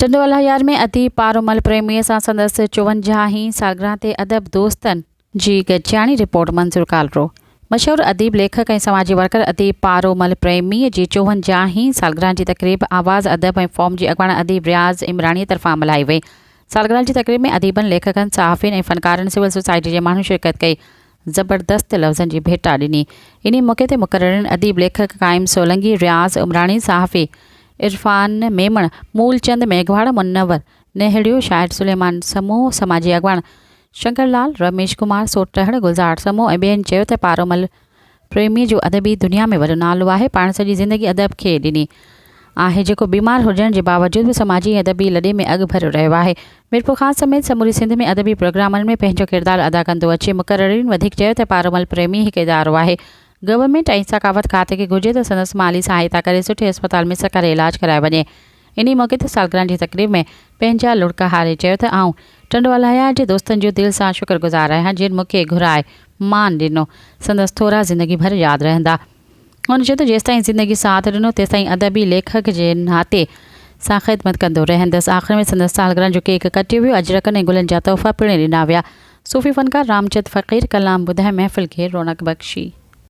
टंडोवाल here में अदीब पारोमल प्रेमीअ सां संदसि 54 सालगिरह ते अदब दोस्तनि जी गॾिजाणी रिपोर्ट मंज़ूर कालरो। मशहूर अदीब लेखक ऐं समाजी वर्कर अदीब पारोमल प्रेमीअ जी 54 सालगिरह जी तक़रीब आवाज़ अदब ऐं फॉर्म जी अॻवान अदीब रियाज़ इमरानी तरफ़ां मल्हाई वई। सालगिरह जी तक़रीब में अदीबनि, लेखकनि, सहाफ़ियुनि ऐं फ़नकारनि, सिविल सोसाइटी जे माण्हुनि शिरकत कई, ज़बरदस्त लफ़्ज़नि जी भेटा ॾिनी। इन मौक़े ते मुक़ररनि अदीब, लेखक क़ाइम सोलंगी, रियाज़ उमरानी, सहाफ़ी इरफान मेमण, मूलचंद मेघवाड़, मुनव्वर नेहड़ियो, शाइर सुलेमान समूह, समाजी अॻवान शंकरलाल, रमेश कुमार सोटहड़, गुलज़ार समूह ऐं ॿियनि चयो त पारोमल प्रेमी जो अदबी दुनिया में वॾो नालो आहे। पाण सॼी ज़िंदगी अदब खे ॾिनी आहे, जेको बीमार हुजण जे बावजूद बि समाजी ऐं अदबी लॾे में अॻु भरियो रहियो आहे। मीरपुर ख़ान समेत समूरी सिंध में अदबी प्रोग्रामनि में पंहिंजो किरदारु अदा कंदो अचे। मुक़ररीन वधीक चयो त पारोमल प्रेमी हिकु इदारो आहे। गवर्नमेंट ऐं सकावत खाते खे घुर्जे त संदसि माली सहायता करे सुठे अस्पताल में सरकारी इलाज कराए वञे। इन मौक़े ते सालगिरह जी तक़रीब में पंहिंजा लुड़का हारे चयो त आऊं टंडोवाल हयार जे दोस्तनि जो दिलि सां शुक्रगुज़ार आहियां, जिन मूंखे घुराए मान ॾिनो। संदसि थोरा ज़िंदगी भर यादि रहंदा। हुन चयो त जेसिताईं ज़िंदगी साथ ॾिनो तेसिताईं अदबी लेखक जे नाते सां ख़िदमत कंदो रहंदसि। आख़िर में संदसि सालगिरह जो केक कटियो वियो। अजरकनि ऐं गुलनि जा तोहफ़ा पिण ॾिना विया। सूफ़ी फ़नकार रामचंद फ़क़ीर कलाम ॿुधाए महफ़िल खे रौनक बख़्शी।